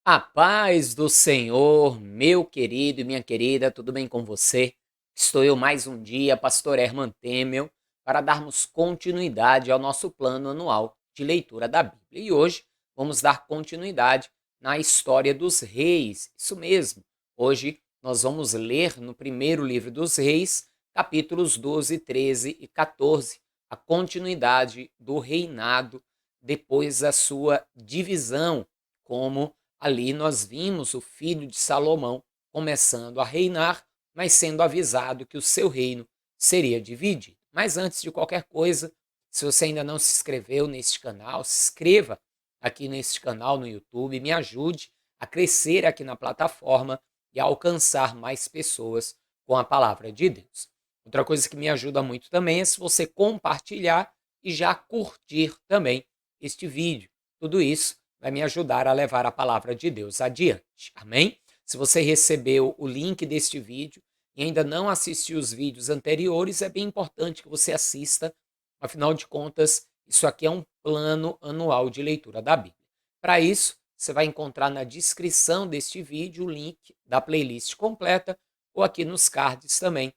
A paz do Senhor, meu querido e minha querida, tudo bem com você? Estou eu mais um dia, pastor Herman Temel, para darmos continuidade ao nosso plano anual de leitura da Bíblia. E hoje vamos dar continuidade na história dos reis. Isso mesmo. Hoje nós vamos ler no primeiro livro dos reis, capítulos 12, 13 e 14, a continuidade do reinado depois da sua divisão, como ali nós vimos o filho de Salomão começando a reinar, mas sendo avisado que o seu reino seria dividido. Mas antes de qualquer coisa, se você ainda não se inscreveu neste canal, se inscreva aqui neste canal no YouTube, me ajude a crescer aqui na plataforma e a alcançar mais pessoas com a palavra de Deus. Outra coisa que me ajuda muito também é se você compartilhar e já curtir também este vídeo. Tudo isso vai me ajudar a levar a palavra de Deus adiante. Amém? Se você recebeu o link deste vídeo e ainda não assistiu os vídeos anteriores, é bem importante que você assista. Afinal de contas, isso aqui é um plano anual de leitura da Bíblia. Para isso, você vai encontrar na descrição deste vídeo o link da playlist completa ou aqui nos cards também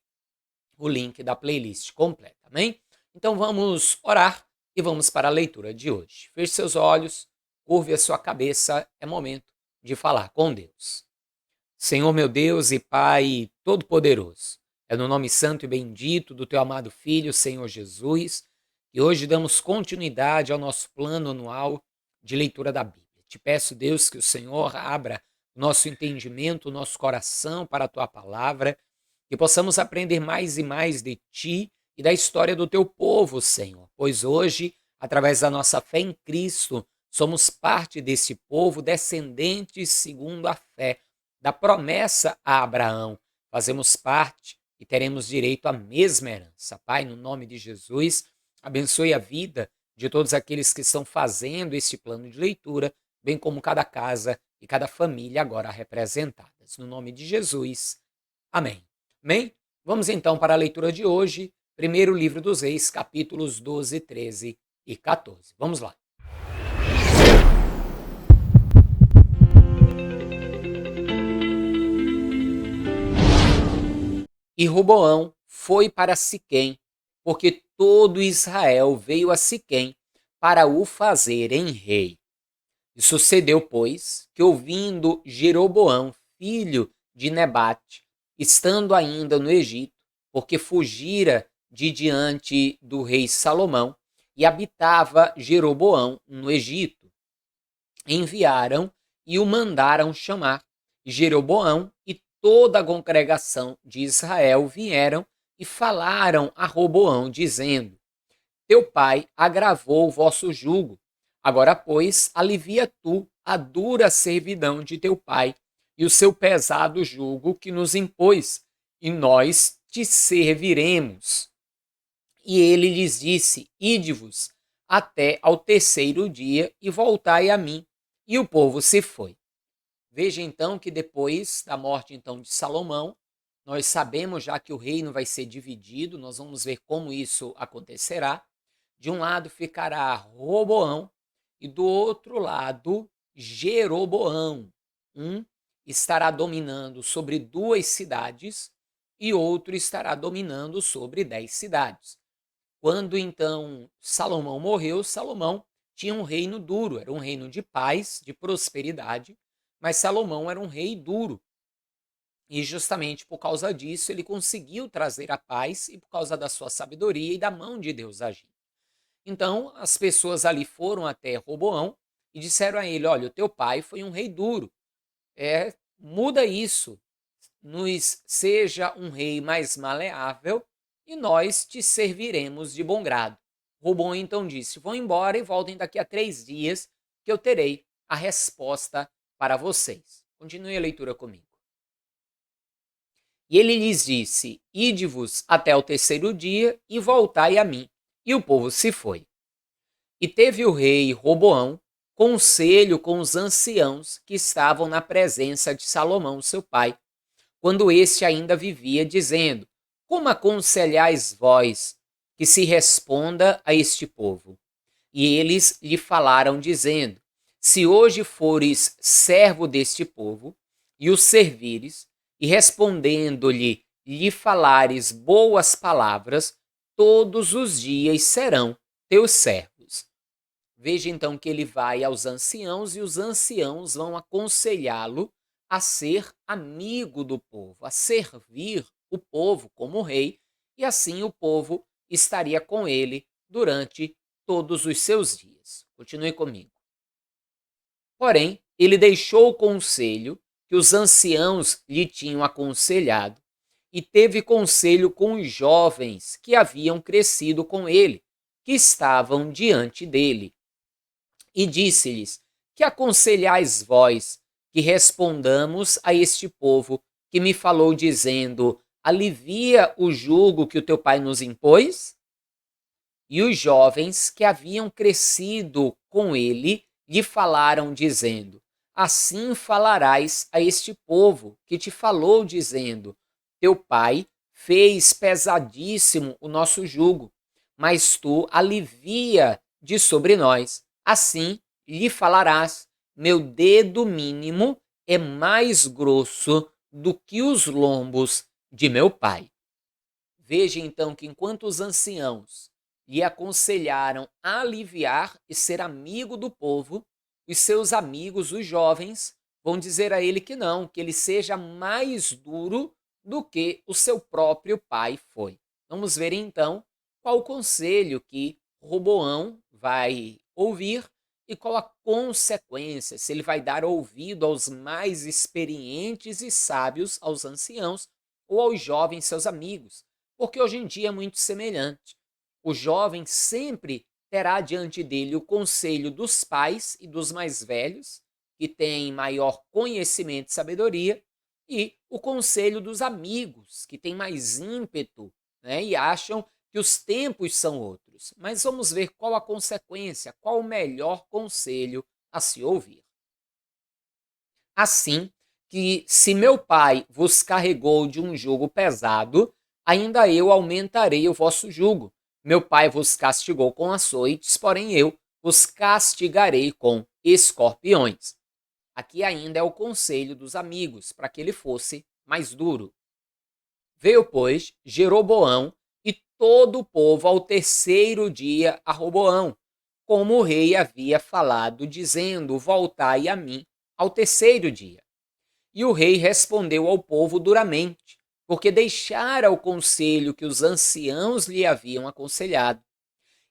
o link da playlist completa. Amém? Então vamos orar e vamos para a leitura de hoje. Feche seus olhos, curve a sua cabeça, é momento de falar com Deus. Senhor meu Deus e Pai Todo-Poderoso, é no nome santo e bendito do Teu amado Filho, Senhor Jesus, que hoje damos continuidade ao nosso plano anual de leitura da Bíblia. Te peço, Deus, que o Senhor abra o nosso entendimento, o nosso coração para a Tua palavra, que possamos aprender mais e mais de Ti e da história do Teu povo, Senhor, pois hoje, através da nossa fé em Cristo, somos parte desse povo, descendentes segundo a fé da promessa a Abraão. Fazemos parte e teremos direito à mesma herança. Pai, no nome de Jesus, abençoe a vida de todos aqueles que estão fazendo este plano de leitura, bem como cada casa e cada família agora representadas. No nome de Jesus. Amém. Amém? Vamos então para a leitura de hoje, primeiro livro dos Reis, capítulos 12, 13 e 14. Vamos lá. E Roboão foi para Siquém, porque todo Israel veio a Siquém para o fazerem rei. E sucedeu, pois, que ouvindo Jeroboão, filho de Nebate, estando ainda no Egito, porque fugira de diante do rei Salomão, e habitava Jeroboão no Egito, enviaram e o mandaram chamar. Jeroboão e toda a congregação de Israel vieram e falaram a Roboão, dizendo: Teu pai agravou o vosso jugo. Agora, pois, alivia tu a dura servidão de teu pai e o seu pesado jugo que nos impôs, e nós te serviremos. E ele lhes disse: Ide-vos até ao terceiro dia e voltai a mim. E o povo se foi. Veja então que depois da morte então de Salomão, nós sabemos já que o reino vai ser dividido, nós vamos ver como isso acontecerá. De um lado ficará Roboão e do outro lado Jeroboão. Um estará dominando sobre 2 cidades e outro estará dominando sobre 10 cidades. Quando então Salomão morreu, Salomão tinha um reino duro, era um reino de paz, de prosperidade, mas Salomão era um rei duro. E justamente por causa disso ele conseguiu trazer a paz e por causa da sua sabedoria e da mão de Deus agindo. Então as pessoas ali foram até Roboão e disseram a ele: olha, o teu pai foi um rei duro, muda isso, nos seja um rei mais maleável e nós te serviremos de bom grado. Roboão então disse: vão embora e voltem daqui a 3 dias que eu terei a resposta para vocês. Continue a leitura comigo. E ele lhes disse: Ide-vos até o terceiro dia e voltai a mim. E o povo se foi. E teve o rei Roboão conselho com os anciãos que estavam na presença de Salomão, seu pai, quando este ainda vivia, dizendo: Como aconselhais vós que se responda a este povo? E eles lhe falaram, dizendo: Se hoje fores servo deste povo, e o servires, e respondendo-lhe, lhe falares boas palavras, todos os dias serão teus servos. Veja então que ele vai aos anciãos e os anciãos vão aconselhá-lo a ser amigo do povo, a servir o povo como rei, e assim o povo estaria com ele durante todos os seus dias. Continue comigo. Porém, ele deixou o conselho que os anciãos lhe tinham aconselhado e teve conselho com os jovens que haviam crescido com ele, que estavam diante dele. E disse-lhes: Que aconselhais vós que respondamos a este povo que me falou, dizendo: Alivia o jugo que o teu pai nos impôs? E os jovens que haviam crescido com ele lhe falaram, dizendo: Assim falarás a este povo que te falou, dizendo: Teu pai fez pesadíssimo o nosso jugo, mas tu alivia de sobre nós. Assim lhe falarás: Meu dedo mínimo é mais grosso do que os lombos de meu pai. Veja então que enquanto os anciãos lhe aconselharam a aliviar e ser amigo do povo, os seus amigos, os jovens, vão dizer a ele que não, que ele seja mais duro do que o seu próprio pai foi. Vamos ver então qual o conselho que Roboão vai ouvir e qual a consequência, se ele vai dar ouvido aos mais experientes e sábios, aos anciãos, ou aos jovens, seus amigos, porque hoje em dia é muito semelhante. O jovem sempre terá diante dele o conselho dos pais e dos mais velhos, que têm maior conhecimento e sabedoria, e o conselho dos amigos, que têm mais ímpeto, né, e acham que os tempos são outros. Mas vamos ver qual a consequência, qual o melhor conselho a se ouvir. Assim que, se meu pai vos carregou de um jugo pesado, ainda eu aumentarei o vosso jugo. Meu pai vos castigou com açoites, porém eu vos castigarei com escorpiões. Aqui ainda é o conselho dos amigos, para que ele fosse mais duro. Veio, pois, Jeroboão e todo o povo ao terceiro dia a Roboão, como o rei havia falado, dizendo: Voltai a mim ao terceiro dia. E o rei respondeu ao povo duramente, porque deixara o conselho que os anciãos lhe haviam aconselhado.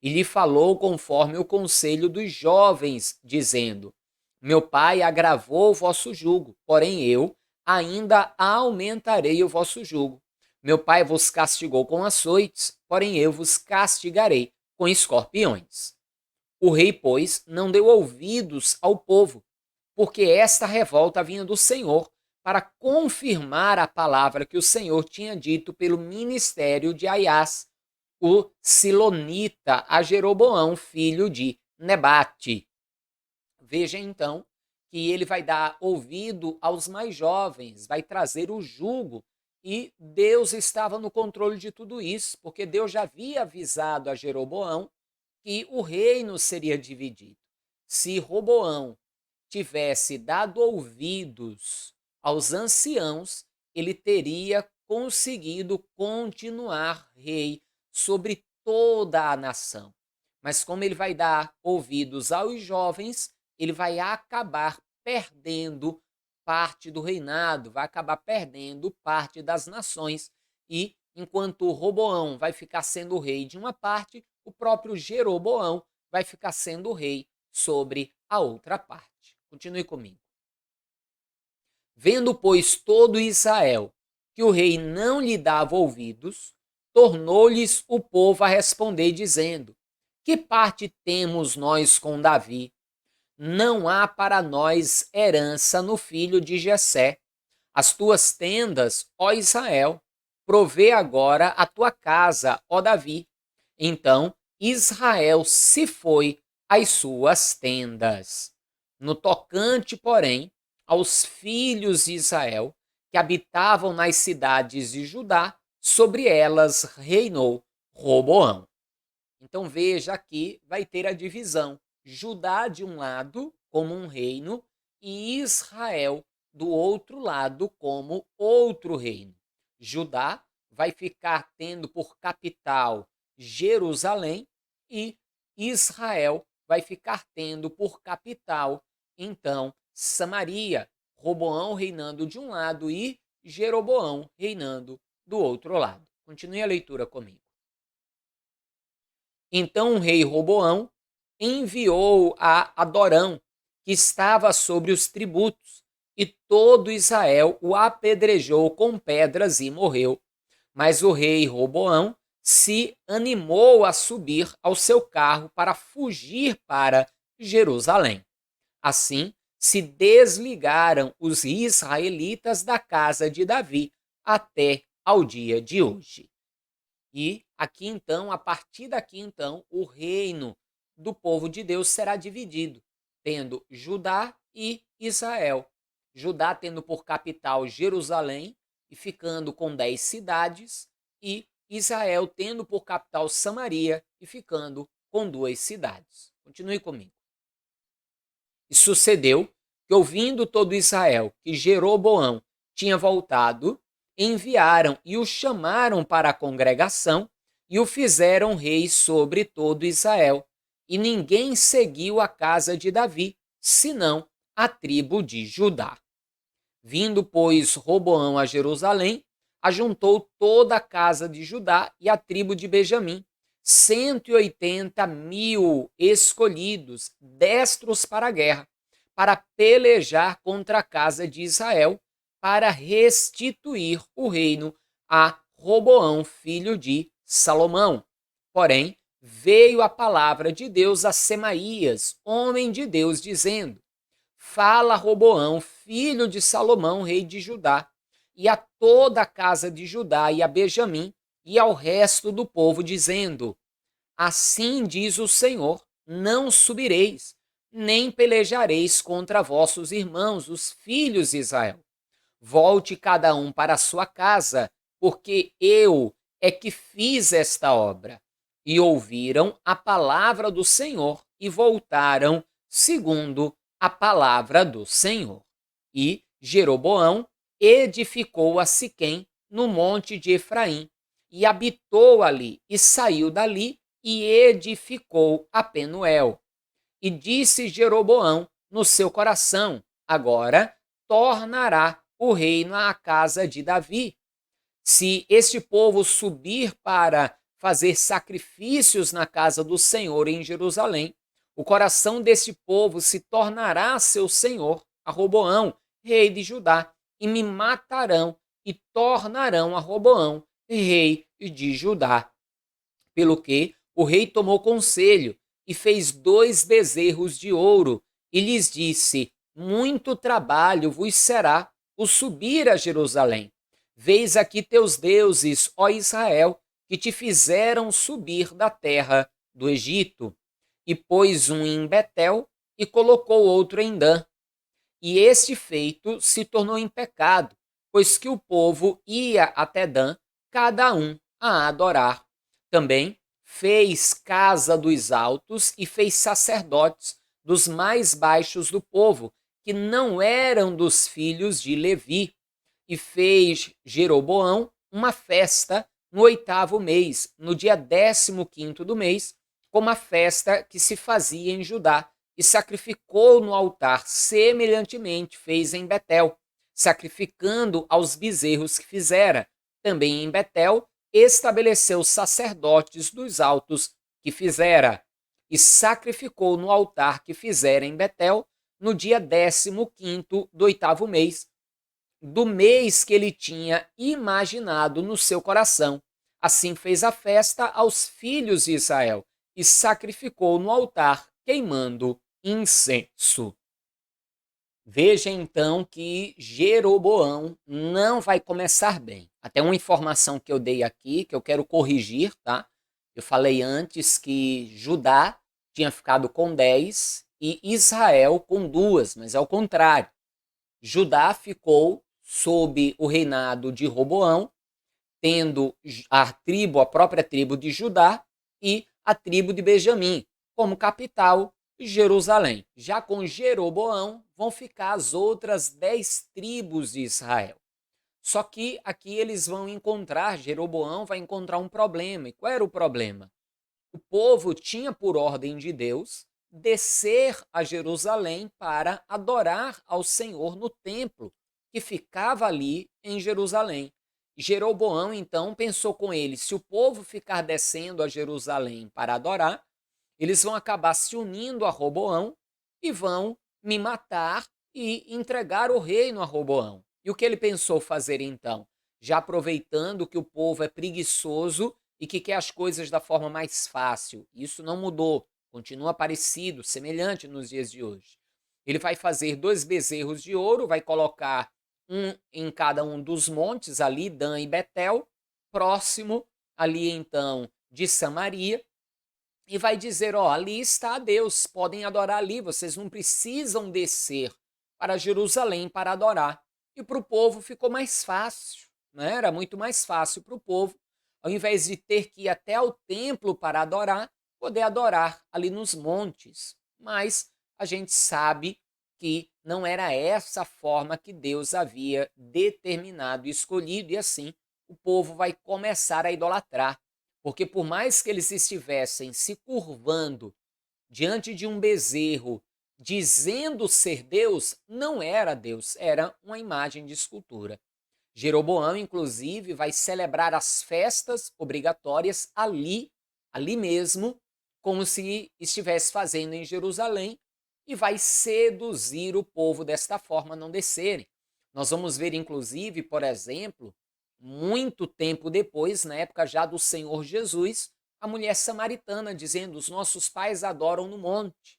E lhe falou conforme o conselho dos jovens, dizendo: Meu pai agravou o vosso jugo, porém eu ainda aumentarei o vosso jugo. Meu pai vos castigou com açoites, porém eu vos castigarei com escorpiões. O rei, pois, não deu ouvidos ao povo, porque esta revolta vinha do Senhor, para confirmar a palavra que o Senhor tinha dito pelo ministério de Aiás, o silonita, a Jeroboão, filho de Nebate. Veja então que ele vai dar ouvido aos mais jovens, vai trazer o jugo, e Deus estava no controle de tudo isso, porque Deus já havia avisado a Jeroboão que o reino seria dividido. Se Roboão tivesse dado ouvidos aos anciãos, ele teria conseguido continuar rei sobre toda a nação. Mas como ele vai dar ouvidos aos jovens, ele vai acabar perdendo parte do reinado, vai acabar perdendo parte das nações. E enquanto Roboão vai ficar sendo rei de uma parte, o próprio Jeroboão vai ficar sendo rei sobre a outra parte. Continue comigo. Vendo, pois, todo Israel que o rei não lhe dava ouvidos, tornou-lhes o povo a responder, dizendo: Que parte temos nós com Davi? Não há para nós herança no filho de Jessé. As tuas tendas, ó Israel, provê agora a tua casa, ó Davi. Então Israel se foi às suas tendas. No tocante, porém, aos filhos de Israel, que habitavam nas cidades de Judá, sobre elas reinou Roboão. Então veja aqui, vai ter a divisão. Judá de um lado, como um reino e Israel do outro lado como outro reino. Judá vai ficar tendo por capital Jerusalém e Israel vai ficar tendo por capital, então, Samaria, Roboão reinando de um lado e Jeroboão reinando do outro lado. Continue a leitura comigo. Então o rei Roboão enviou a Adorão, que estava sobre os tributos, e todo Israel o apedrejou com pedras e morreu. Mas o rei Roboão se animou a subir ao seu carro para fugir para Jerusalém. Assim, se desligaram os israelitas da casa de Davi até ao dia de hoje. E aqui então, a partir daqui então, o reino do povo de Deus será dividido, tendo Judá e Israel. Judá tendo por capital Jerusalém e ficando com 10 cidades, e Israel tendo por capital Samaria e ficando com 2 cidades. Continue comigo. E sucedeu que, ouvindo todo Israel que Jeroboão tinha voltado, enviaram e o chamaram para a congregação e o fizeram rei sobre todo Israel. E ninguém seguiu a casa de Davi, senão a tribo de Judá. Vindo, pois, Roboão a Jerusalém, ajuntou toda a casa de Judá e a tribo de Benjamim, 180.000 escolhidos, destros para a guerra, para pelejar contra a casa de Israel, para restituir o reino a Roboão, filho de Salomão. Porém, veio a palavra de Deus a Semaías, homem de Deus, dizendo: Fala Roboão, filho de Salomão, rei de Judá, e a toda a casa de Judá e a Benjamim, e ao resto do povo, dizendo: Assim diz o Senhor, não subireis, nem pelejareis contra vossos irmãos, os filhos de Israel. Volte cada um para a sua casa, porque eu é que fiz esta obra. E ouviram a palavra do Senhor e voltaram segundo a palavra do Senhor. E Jeroboão edificou a Siquém no monte de Efraim, e habitou ali, e saiu dali, e edificou a Penuel. E disse Jeroboão no seu coração: agora tornará o reino à casa de Davi. Se este povo subir para fazer sacrifícios na casa do Senhor em Jerusalém, o coração deste povo se tornará seu senhor, a Roboão, rei de Judá, e me matarão e tornarão a Roboão, rei de Judá. Pelo que o rei tomou conselho e fez 2 bezerros de ouro e lhes disse: muito trabalho vos será o subir a Jerusalém. Vês aqui teus deuses, ó Israel, que te fizeram subir da terra do Egito. E pôs um em Betel e colocou outro em Dan. E este feito se tornou em pecado, pois que o povo ia até Dan, cada um a adorar. Também fez casa dos altos e fez sacerdotes dos mais baixos do povo, que não eram dos filhos de Levi. E fez Jeroboão uma festa no 8º mês, no dia 15º do mês, como a festa que se fazia em Judá, e sacrificou no altar, semelhantemente fez em Betel, sacrificando aos bezerros que fizera. Também em Betel estabeleceu sacerdotes dos altos que fizera, e sacrificou no altar que fizera em Betel, no dia 15º do 8º mês, do mês que ele tinha imaginado no seu coração. Assim fez a festa aos filhos de Israel e sacrificou no altar, queimando incenso. Veja então que Jeroboão não vai começar bem. Até uma informação que eu dei aqui, que eu quero corrigir, tá? Eu falei antes que Judá tinha ficado com 10 e Israel com 2, mas é o contrário. Judá ficou sob o reinado de Roboão, tendo a própria tribo de Judá e a tribo de Benjamim como capital, Jerusalém. Já com Jeroboão vão ficar as outras 10 tribos de Israel. Só que aqui eles vão encontrar, Jeroboão vai encontrar um problema. E qual era o problema? O povo tinha por ordem de Deus descer a Jerusalém para adorar ao Senhor no templo que ficava ali em Jerusalém. Jeroboão então pensou com ele: se o povo ficar descendo a Jerusalém para adorar, eles vão acabar se unindo a Roboão e vão me matar e entregar o reino a Roboão. E o que ele pensou fazer então? Já aproveitando que o povo é preguiçoso e que quer as coisas da forma mais fácil. Isso não mudou, continua parecido, semelhante nos dias de hoje. Ele vai fazer 2 bezerros de ouro, vai colocar um em cada um dos montes ali, Dan e Betel, próximo ali então de Samaria, e vai dizer: ó, ali está Deus, podem adorar ali, vocês não precisam descer para Jerusalém para adorar. E para o povo ficou mais fácil, né? Era muito mais fácil para o povo, ao invés de ter que ir até ao templo para adorar, poder adorar ali nos montes. Mas a gente sabe que não era essa a forma que Deus havia determinado e escolhido, e assim o povo vai começar a idolatrar. Porque por mais que eles estivessem se curvando diante de um bezerro, dizendo ser Deus, não era Deus, era uma imagem de escultura. Jeroboão, inclusive, vai celebrar as festas obrigatórias ali mesmo, como se estivesse fazendo em Jerusalém, e vai seduzir o povo desta forma a não descerem. Nós vamos ver, inclusive, por exemplo, muito tempo depois, na época já do Senhor Jesus, a mulher samaritana dizendo: os nossos pais adoram no monte,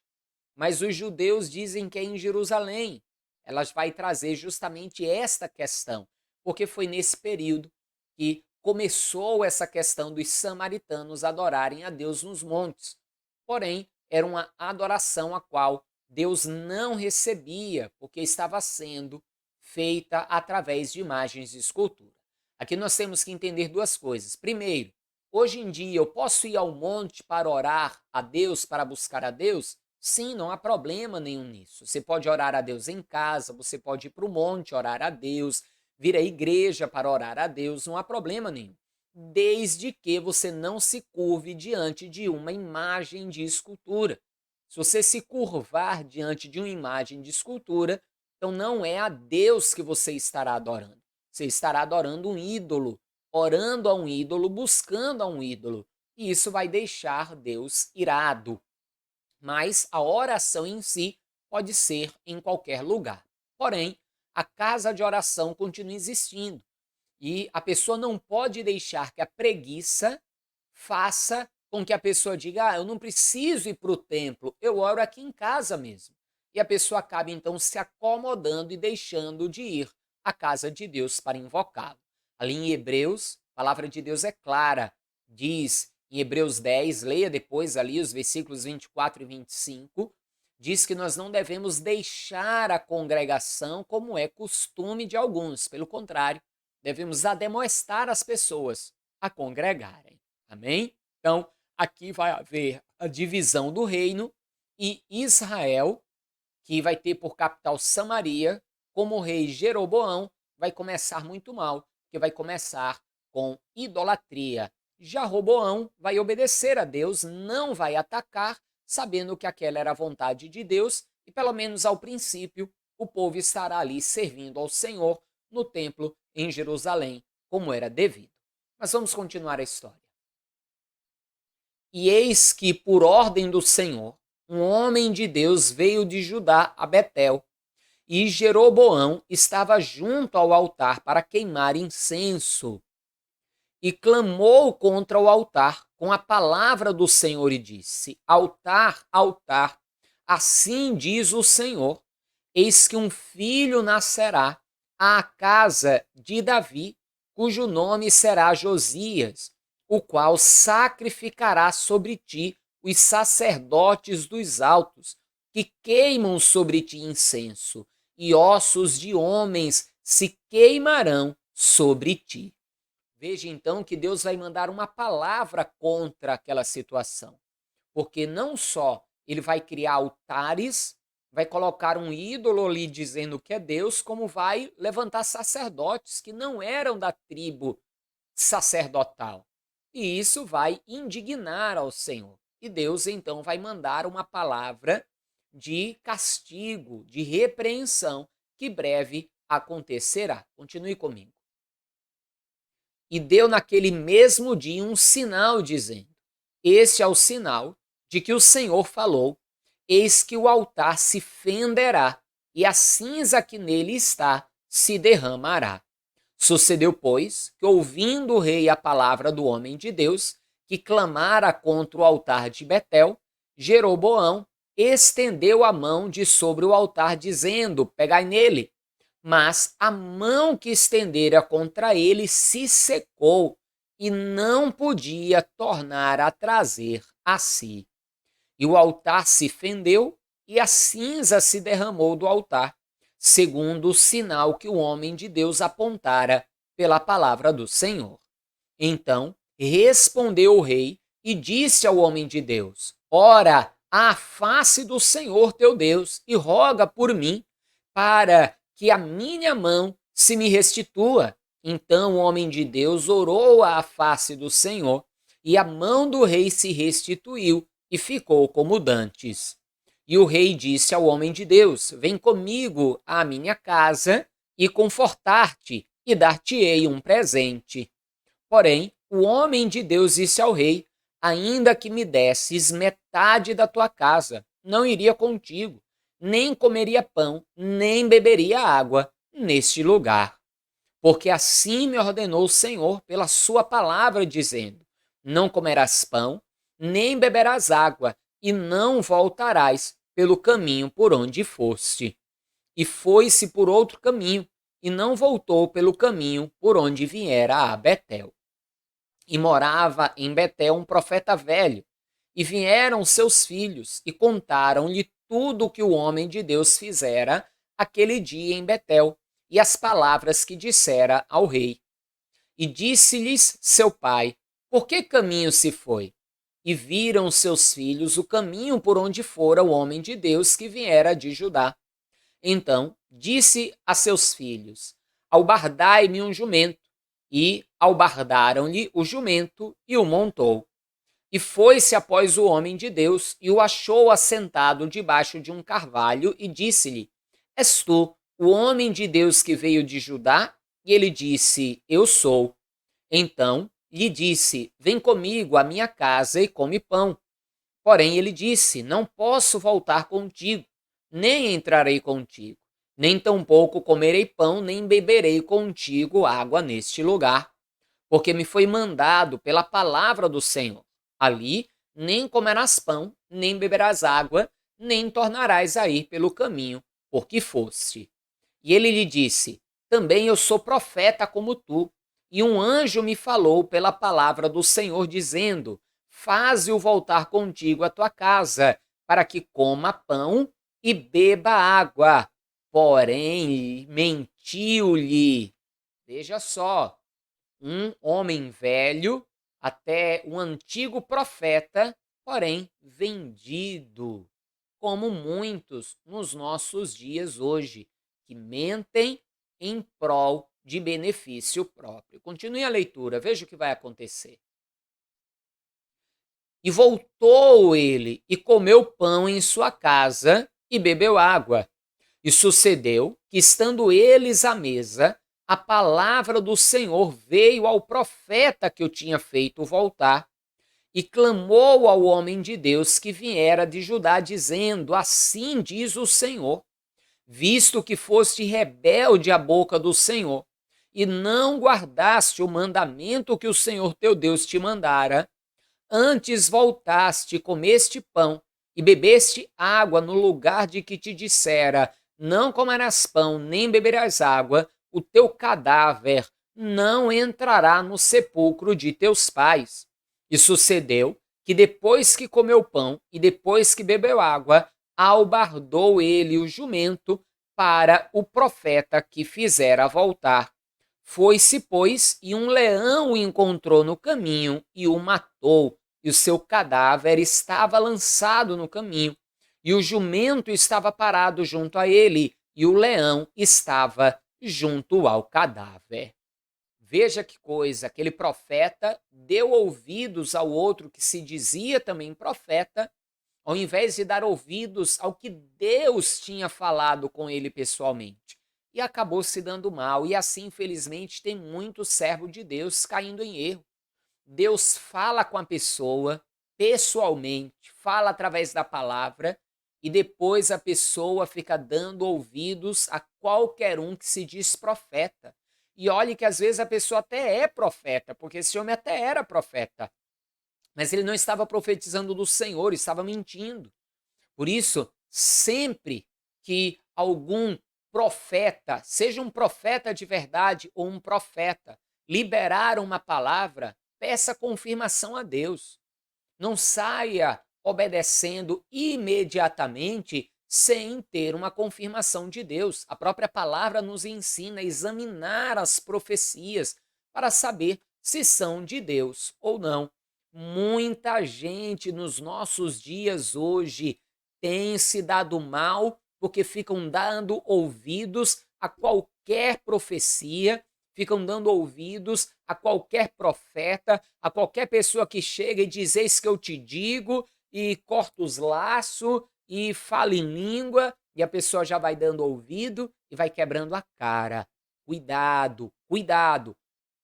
mas os judeus dizem que é em Jerusalém. Ela vai trazer justamente esta questão, porque foi nesse período que começou essa questão dos samaritanos adorarem a Deus nos montes. Porém, era uma adoração a qual Deus não recebia, porque estava sendo feita através de imagens de escultura. Aqui nós temos que entender 2 coisas. Primeiro, hoje em dia eu posso ir ao monte para orar a Deus, para buscar a Deus? Sim, não há problema nenhum nisso. Você pode orar a Deus em casa, você pode ir para o monte orar a Deus, vir à igreja para orar a Deus, não há problema nenhum. Desde que você não se curve diante de uma imagem de escultura. Se você se curvar diante de uma imagem de escultura, então não é a Deus que você estará adorando. Você estará adorando um ídolo, orando a um ídolo, buscando a um ídolo. E isso vai deixar Deus irado. Mas a oração em si pode ser em qualquer lugar. Porém, a casa de oração continua existindo. E a pessoa não pode deixar que a preguiça faça com que a pessoa diga: eu não preciso ir para o templo, eu oro aqui em casa mesmo. E a pessoa acaba então se acomodando e deixando de ir à casa de Deus para invocá-lo. Ali em Hebreus, a palavra de Deus é clara, diz em Hebreus 10, leia depois ali os versículos 24 e 25, diz que nós não devemos deixar a congregação como é costume de alguns, pelo contrário, devemos admoestar as pessoas a congregarem. Amém? Então, aqui vai haver a divisão do reino e Israel, que vai ter por capital Samaria, como rei Jeroboão, vai começar muito mal, que vai começar com idolatria. Já Roboão vai obedecer a Deus, não vai atacar, sabendo que aquela era a vontade de Deus, e pelo menos ao princípio, o povo estará ali servindo ao Senhor no templo em Jerusalém, como era devido. Mas vamos continuar a história. E eis que, por ordem do Senhor, um homem de Deus veio de Judá a Betel, e Jeroboão estava junto ao altar para queimar incenso. E clamou contra o altar com a palavra do Senhor e disse: altar, altar, assim diz o Senhor, eis que um filho nascerá à casa de Davi, cujo nome será Josias, o qual sacrificará sobre ti os sacerdotes dos altos, que queimam sobre ti incenso, e ossos de homens se queimarão sobre ti. Veja então que Deus vai mandar uma palavra contra aquela situação, porque não só ele vai criar altares, vai colocar um ídolo ali dizendo que é Deus, como vai levantar sacerdotes que não eram da tribo sacerdotal. E isso vai indignar ao Senhor. E Deus então vai mandar uma palavra de castigo, de repreensão, que breve acontecerá. Continue comigo. E deu naquele mesmo dia um sinal, dizendo: Este é o sinal de que o Senhor falou: Eis que o altar se fenderá, e a cinza que nele está se derramará. Sucedeu, pois, que ouvindo o rei a palavra do homem de Deus, que clamara contra o altar de Betel, Jeroboão estendeu a mão de sobre o altar, dizendo: Pegai nele. Mas a mão que estendera contra ele se secou, e não podia tornar a trazer a si. E o altar se fendeu, e a cinza se derramou do altar, segundo o sinal que o homem de Deus apontara pela palavra do Senhor. Então respondeu o rei e disse ao homem de Deus: Ora, à face do Senhor teu Deus, e roga por mim, para que a minha mão se me restitua. Então o homem de Deus orou à face do Senhor, e a mão do rei se restituiu, e ficou como dantes. E o rei disse ao homem de Deus: Vem comigo à minha casa e confortar-te, e dar-te-ei um presente. Porém, o homem de Deus disse ao rei: Ainda que me desses metade da tua casa, não iria contigo, nem comeria pão, nem beberia água neste lugar. Porque assim me ordenou o Senhor pela sua palavra, dizendo: Não comerás pão, nem beberás água, e não voltarás pelo caminho por onde foste. E foi-se por outro caminho, e não voltou pelo caminho por onde viera a Betel. E morava em Betel um profeta velho, e vieram seus filhos, e contaram-lhe tudo o que o homem de Deus fizera aquele dia em Betel, e as palavras que dissera ao rei. E disse-lhes seu pai: Por que caminho se foi? E viram seus filhos o caminho por onde fora o homem de Deus que viera de Judá. Então disse a seus filhos: Albardai-me um jumento. E albardaram-lhe o jumento, e o montou. E foi-se após o homem de Deus, e o achou assentado debaixo de um carvalho, e disse-lhe: És tu o homem de Deus que veio de Judá? E ele disse: Eu sou. Então lhe disse: Vem comigo à minha casa e come pão. Porém ele disse: Não posso voltar contigo, nem entrarei contigo, nem tampouco comerei pão, nem beberei contigo água neste lugar, porque me foi mandado pela palavra do Senhor. Ali nem comerás pão, nem beberás água, nem tornarás a ir pelo caminho por que foste. E ele lhe disse: Também eu sou profeta como tu, e um anjo me falou pela palavra do Senhor, dizendo: Faze-o voltar contigo à tua casa, para que coma pão e beba água. Porém, mentiu-lhe. Veja só, um homem velho, até um antigo profeta, porém vendido, como muitos nos nossos dias hoje, que mentem em prol de benefício próprio. Continue a leitura, veja o que vai acontecer. E voltou ele e comeu pão em sua casa e bebeu água. E sucedeu que, estando eles à mesa, a palavra do Senhor veio ao profeta que o tinha feito voltar, e clamou ao homem de Deus que viera de Judá, dizendo: Assim diz o Senhor, visto que foste rebelde à boca do Senhor, e não guardaste o mandamento que o Senhor teu Deus te mandara, antes voltaste, comeste pão e bebeste água no lugar de que te dissera: Não comerás pão, nem beberás água, o teu cadáver não entrará no sepulcro de teus pais. E sucedeu que, depois que comeu pão e depois que bebeu água, albardou ele o jumento para o profeta que fizera voltar. Foi-se, pois, e um leão o encontrou no caminho e o matou, e o seu cadáver estava lançado no caminho, e o jumento estava parado junto a ele, e o leão estava junto ao cadáver. Veja que coisa, aquele profeta deu ouvidos ao outro que se dizia também profeta, ao invés de dar ouvidos ao que Deus tinha falado com ele pessoalmente. E acabou se dando mal. E assim, infelizmente, tem muito servo de Deus caindo em erro. Deus fala com a pessoa pessoalmente, fala através da palavra, e depois a pessoa fica dando ouvidos a qualquer um que se diz profeta. E olhe que às vezes a pessoa até é profeta, porque esse homem até era profeta, mas ele não estava profetizando do Senhor, estava mentindo. Por isso, sempre que algum profeta, seja um profeta de verdade ou um profeta, liberar uma palavra, peça confirmação a Deus. Não saia obedecendo imediatamente sem ter uma confirmação de Deus. A própria palavra nos ensina a examinar as profecias para saber se são de Deus ou não. Muita gente nos nossos dias hoje tem se dado mal porque ficam dando ouvidos a qualquer profecia, ficam dando ouvidos a qualquer profeta, a qualquer pessoa que chega e diz: eis que eu te digo, e corta os laços e fala em língua, e a pessoa já vai dando ouvido e vai quebrando a cara. Cuidado, cuidado.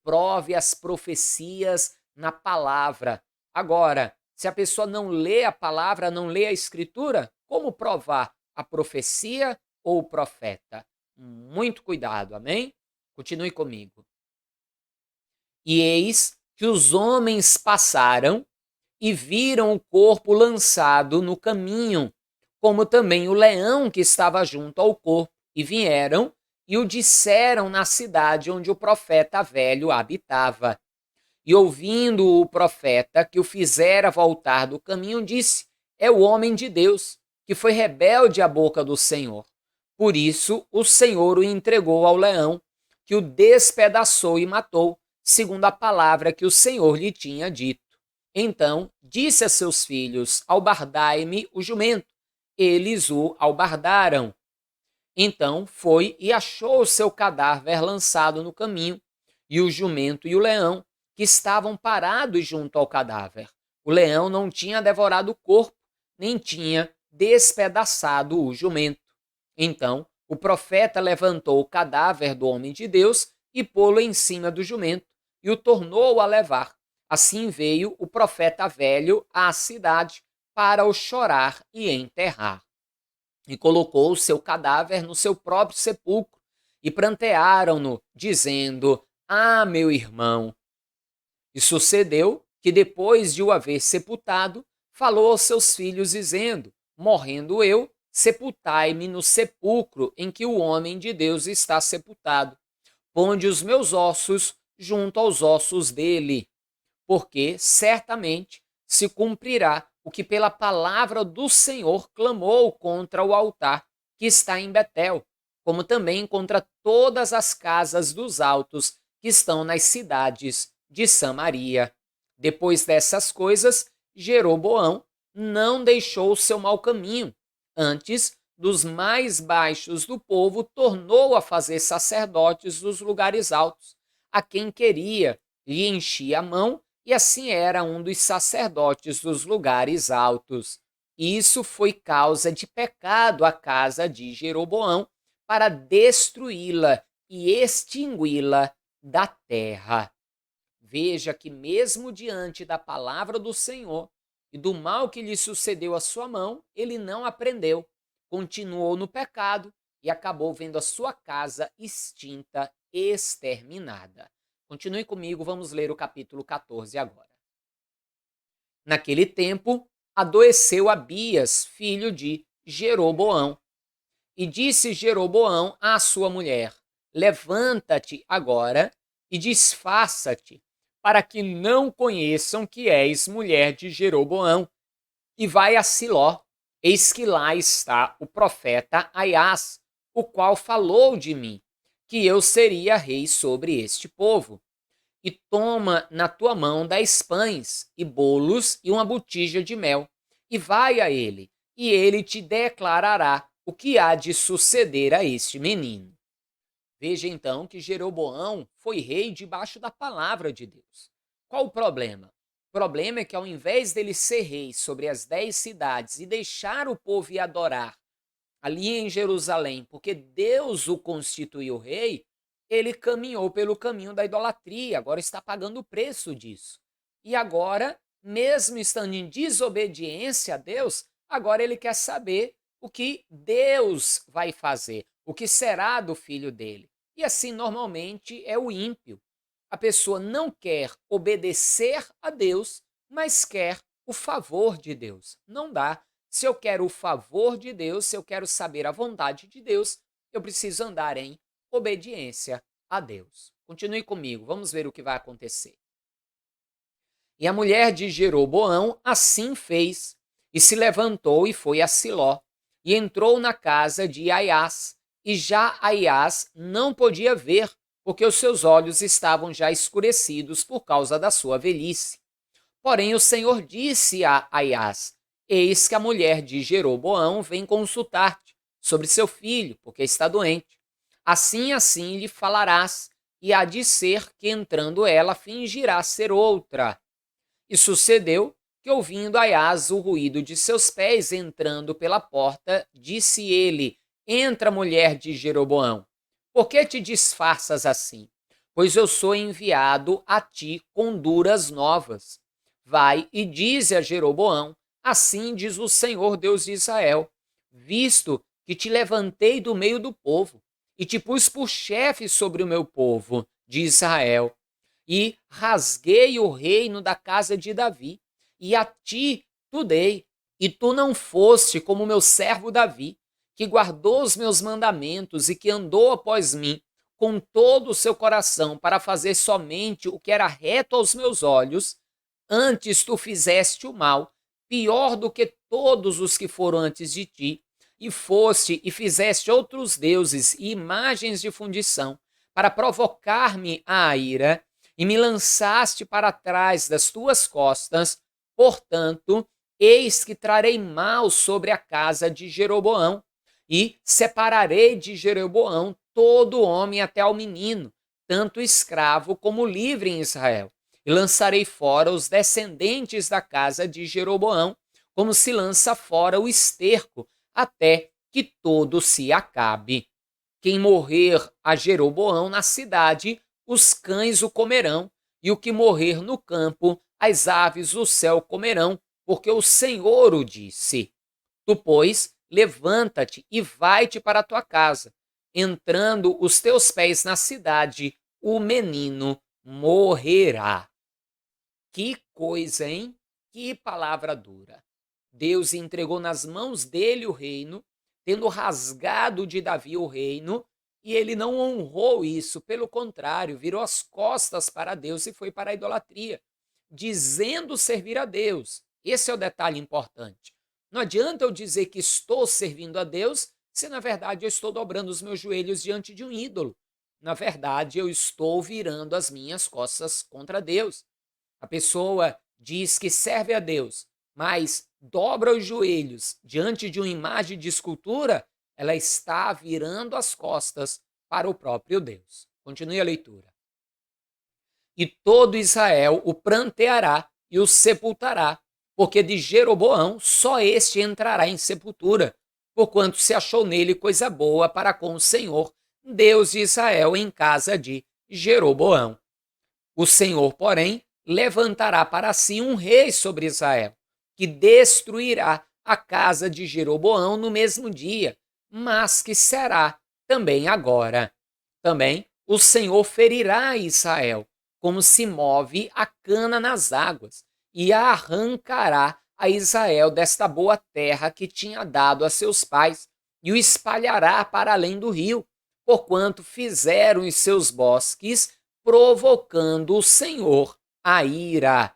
Prove as profecias na palavra. Agora, se a pessoa não lê a palavra, não lê a escritura, como provar a profecia ou o profeta? Muito cuidado, amém? Continue comigo. E eis que os homens passaram e viram o corpo lançado no caminho, como também o leão que estava junto ao corpo, e vieram e o disseram na cidade onde o profeta velho habitava. E ouvindo o profeta que o fizera voltar do caminho, disse: é o homem de Deus, que foi rebelde à boca do Senhor. Por isso o Senhor o entregou ao leão, que o despedaçou e matou, segundo a palavra que o Senhor lhe tinha dito. Então disse a seus filhos: albardai-me o jumento. Eles o albardaram. Então foi e achou o seu cadáver lançado no caminho, e o jumento e o leão, que estavam parados junto ao cadáver. O leão não tinha devorado o corpo, nem tinha despedaçado o jumento. Então o profeta levantou o cadáver do homem de Deus e pô-lo em cima do jumento, e o tornou a levar. Assim veio o profeta velho à cidade para o chorar e enterrar. E colocou o seu cadáver no seu próprio sepulcro, e prantearam-no, dizendo: ah, meu irmão. E sucedeu que, depois de o haver sepultado, falou aos seus filhos, dizendo: morrendo eu, sepultai-me no sepulcro em que o homem de Deus está sepultado. Ponde os meus ossos junto aos ossos dele, porque certamente se cumprirá o que pela palavra do Senhor clamou contra o altar que está em Betel, como também contra todas as casas dos altos que estão nas cidades de Samaria. Depois dessas coisas, Jeroboão não deixou o seu mau caminho. Antes, dos mais baixos do povo, tornou a fazer sacerdotes dos lugares altos. A quem queria, lhe enchia a mão, e assim era um dos sacerdotes dos lugares altos. Isso foi causa de pecado à casa de Jeroboão, para destruí-la e extingui-la da terra. Veja que mesmo diante da palavra do Senhor e do mal que lhe sucedeu à sua mão, ele não aprendeu, continuou no pecado e acabou vendo a sua casa extinta, exterminada. Continue comigo, vamos ler o capítulo 14 agora. Naquele tempo, adoeceu Abias, filho de Jeroboão. E disse Jeroboão à sua mulher: levanta-te agora e disfarça-te, para que não conheçam que és mulher de Jeroboão, e vai a Siló. Eis que lá está o profeta Aias, o qual falou de mim, que eu seria rei sobre este povo. e toma na tua mão 10 pães e bolos e uma botija de mel, e vai a ele, e ele te declarará o que há de suceder a este menino. Veja então que Jeroboão foi rei debaixo da palavra de Deus. Qual o problema? O problema é que ao invés dele ser rei sobre as 10 cidades e deixar o povo ir adorar ali em Jerusalém, porque Deus o constituiu rei, ele caminhou pelo caminho da idolatria, agora está pagando o preço disso. E agora, mesmo estando em desobediência a Deus, agora ele quer saber o que Deus vai fazer, o que será do filho dele. E assim, normalmente, é o ímpio. A pessoa não quer obedecer a Deus, mas quer o favor de Deus. Não dá. Se eu quero o favor de Deus, se eu quero saber a vontade de Deus, eu preciso andar em obediência a Deus. Continue comigo, vamos ver o que vai acontecer. E a mulher de Jeroboão assim fez, e se levantou e foi a Siló, e entrou na casa de Aiás, e já Aiás não podia ver, porque os seus olhos estavam já escurecidos por causa da sua velhice. Porém o Senhor disse a Aiás: eis que a mulher de Jeroboão vem consultar-te sobre seu filho, porque está doente. Assim lhe falarás, e há de ser que entrando ela fingirá ser outra. E sucedeu que, ouvindo Aiás o ruído de seus pés entrando pela porta, disse ele: entra, mulher de Jeroboão. Por que te disfarças assim? Pois eu sou enviado a ti com duras novas. Vai e dize a Jeroboão: assim diz o Senhor Deus de Israel, visto que te levantei do meio do povo e te pus por chefe sobre o meu povo de Israel, e rasguei o reino da casa de Davi, e a ti tu dei, e tu não foste como meu servo Davi, que guardou os meus mandamentos e que andou após mim com todo o seu coração para fazer somente o que era reto aos meus olhos. Antes tu fizeste o mal, pior do que todos os que foram antes de ti, e foste e fizeste outros deuses e imagens de fundição, para provocar-me a ira, e me lançaste para trás das tuas costas. Portanto, eis que trarei mal sobre a casa de Jeroboão, e separarei de Jeroboão todo homem até ao menino, tanto escravo como livre em Israel. E lançarei fora os descendentes da casa de Jeroboão, como se lança fora o esterco, até que todo se acabe. Quem morrer a Jeroboão na cidade, os cães o comerão, e o que morrer no campo, as aves do céu comerão, porque o Senhor o disse. Tu, pois, levanta-te e vai-te para a tua casa. Entrando os teus pés na cidade, o menino morrerá. Que coisa, hein? Que palavra dura. Deus entregou nas mãos dele o reino, tendo rasgado de Davi o reino, e ele não honrou isso, pelo contrário, virou as costas para Deus e foi para a idolatria, dizendo servir a Deus. Esse é o detalhe importante. Não adianta eu dizer que estou servindo a Deus, se na verdade eu estou dobrando os meus joelhos diante de um ídolo. Na verdade, eu estou virando as minhas costas contra Deus. A pessoa diz que serve a Deus, mas dobra os joelhos diante de uma imagem de escultura, ela está virando as costas para o próprio Deus. Continue a leitura. E todo Israel o pranteará e o sepultará, porque de Jeroboão só este entrará em sepultura, porquanto se achou nele coisa boa para com o Senhor, Deus de Israel, em casa de Jeroboão. O Senhor, porém, levantará para si um rei sobre Israel, que destruirá a casa de Jeroboão no mesmo dia, mas que será também agora. Também o Senhor ferirá Israel, como se move a cana nas águas, e a arrancará a Israel desta boa terra que tinha dado a seus pais, e o espalhará para além do rio, porquanto fizeram os seus bosques, provocando o Senhor a ira.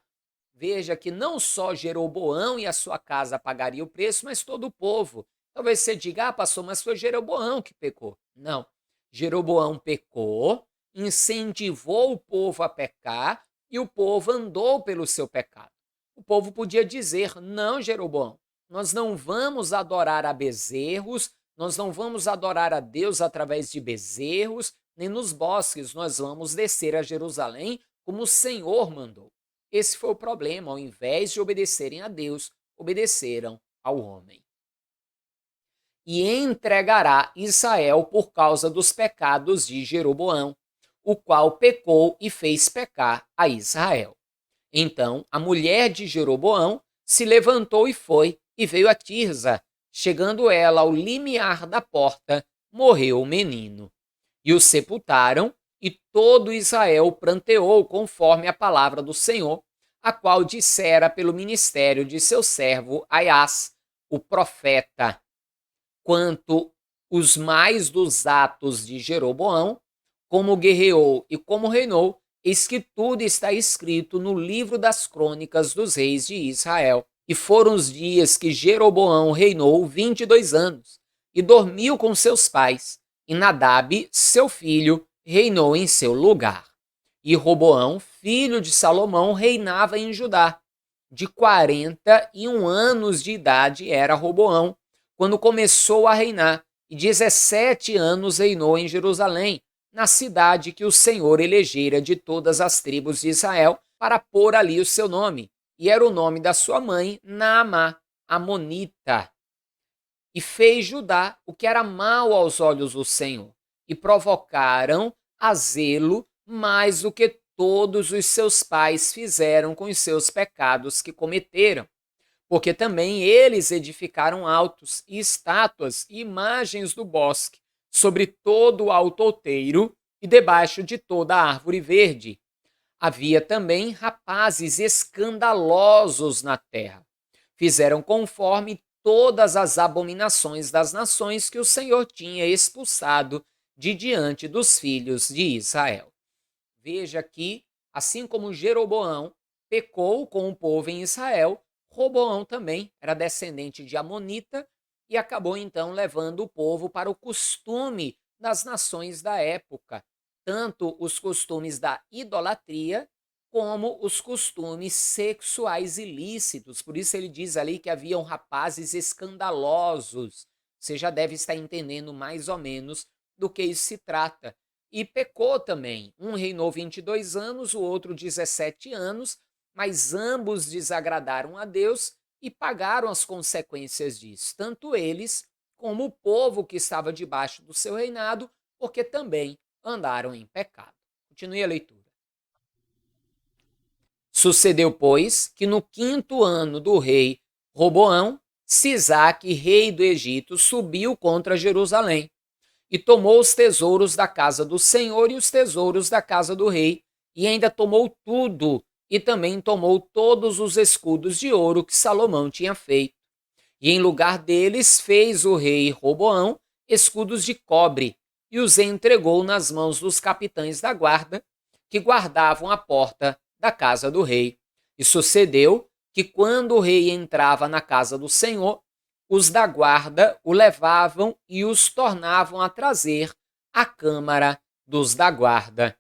Veja que não só Jeroboão e a sua casa pagariam o preço, mas todo o povo. Talvez você diga, pastor, mas foi Jeroboão que pecou. Não. Jeroboão pecou, incentivou o povo a pecar e o povo andou pelo seu pecado. O povo podia dizer: não, Jeroboão, nós não vamos adorar a bezerros, nós não vamos adorar a Deus através de bezerros, nem nos bosques, nós vamos descer a Jerusalém como o Senhor mandou. Esse foi o problema, ao invés de obedecerem a Deus, obedeceram ao homem. E entregará Israel por causa dos pecados de Jeroboão, o qual pecou e fez pecar a Israel. Então a mulher de Jeroboão se levantou e foi, e veio a Tirza. Chegando ela ao limiar da porta, morreu o menino. E o sepultaram, e todo Israel pranteou conforme a palavra do Senhor, a qual dissera pelo ministério de seu servo Aias, o profeta. Quanto os mais dos atos de Jeroboão, como guerreou e como reinou, eis que tudo está escrito no livro das crônicas dos reis de Israel. E foram os dias que Jeroboão reinou 22 anos, e dormiu com seus pais, e Nadab, seu filho, reinou em seu lugar. E Roboão, filho de Salomão, reinava em Judá. De 41 anos de idade era Roboão, quando começou a reinar, e 17 anos reinou em Jerusalém, na cidade que o Senhor elegera de todas as tribos de Israel, para pôr ali o seu nome. E era o nome da sua mãe, Naamá, amonita. E fez Judá o que era mal aos olhos do Senhor, e provocaram a zelo mais do que todos os seus pais fizeram com os seus pecados que cometeram. Porque também eles edificaram altos e estátuas e imagens do bosque, sobre todo o alto outeiro e debaixo de toda a árvore verde. Havia também rapazes escandalosos na terra. Fizeram conforme todas as abominações das nações que o Senhor tinha expulsado de diante dos filhos de Israel. Veja que, assim como Jeroboão pecou com o povo em Israel, Roboão também era descendente de Amonita e acabou então levando o povo para o costume das nações da época, tanto os costumes da idolatria como os costumes sexuais ilícitos. Por isso ele diz ali que haviam rapazes escandalosos. Você já deve estar entendendo mais ou menos do que isso se trata. E pecou também. Um reinou 22 anos, o outro 17 anos, mas ambos desagradaram a Deus e pagaram as consequências disso, tanto eles como o povo que estava debaixo do seu reinado, porque também andaram em pecado. Continue a leitura. Sucedeu, pois, que no 5º ano do rei Roboão, Sisaque, rei do Egito, subiu contra Jerusalém e tomou os tesouros da casa do Senhor e os tesouros da casa do rei, e ainda tomou tudo, e também tomou todos os escudos de ouro que Salomão tinha feito. E em lugar deles fez o rei Roboão escudos de cobre, e os entregou nas mãos dos capitães da guarda, que guardavam a porta da casa do rei. E sucedeu que, quando o rei entrava na casa do Senhor, os da guarda o levavam e os tornavam a trazer à câmara dos da guarda.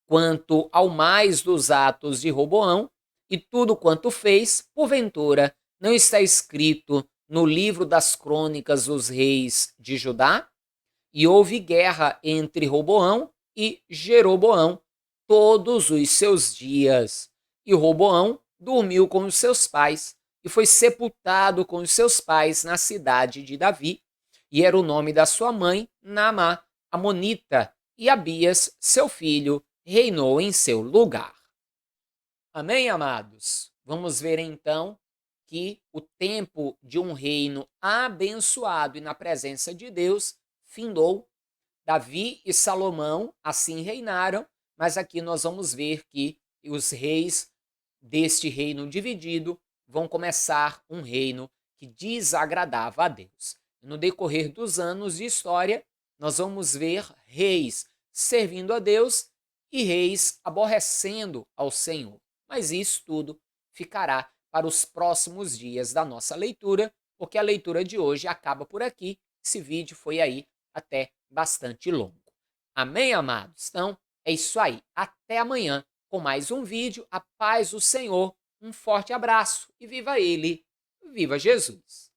Quanto ao mais dos atos de Roboão, e tudo quanto fez, porventura, não está escrito no livro das crônicas dos reis de Judá? E houve guerra entre Roboão e Jeroboão todos os seus dias. E Roboão dormiu com os seus pais, e foi sepultado com os seus pais na cidade de Davi, e era o nome da sua mãe, Naamá, amonita, e Abias, seu filho, reinou em seu lugar. Amém, amados? Vamos ver então que o tempo de um reino abençoado e na presença de Deus findou. Davi e Salomão assim reinaram, mas aqui nós vamos ver que os reis deste reino dividido vão começar um reino que desagradava a Deus. No decorrer dos anos de história, nós vamos ver reis servindo a Deus e reis aborrecendo ao Senhor. Mas isso tudo ficará para os próximos dias da nossa leitura, porque a leitura de hoje acaba por aqui. Esse vídeo foi aí até bastante longo. Amém, amados? Então, É isso aí. Até amanhã com mais um vídeo. A paz do Senhor. Um forte abraço e viva ele. Viva Jesus!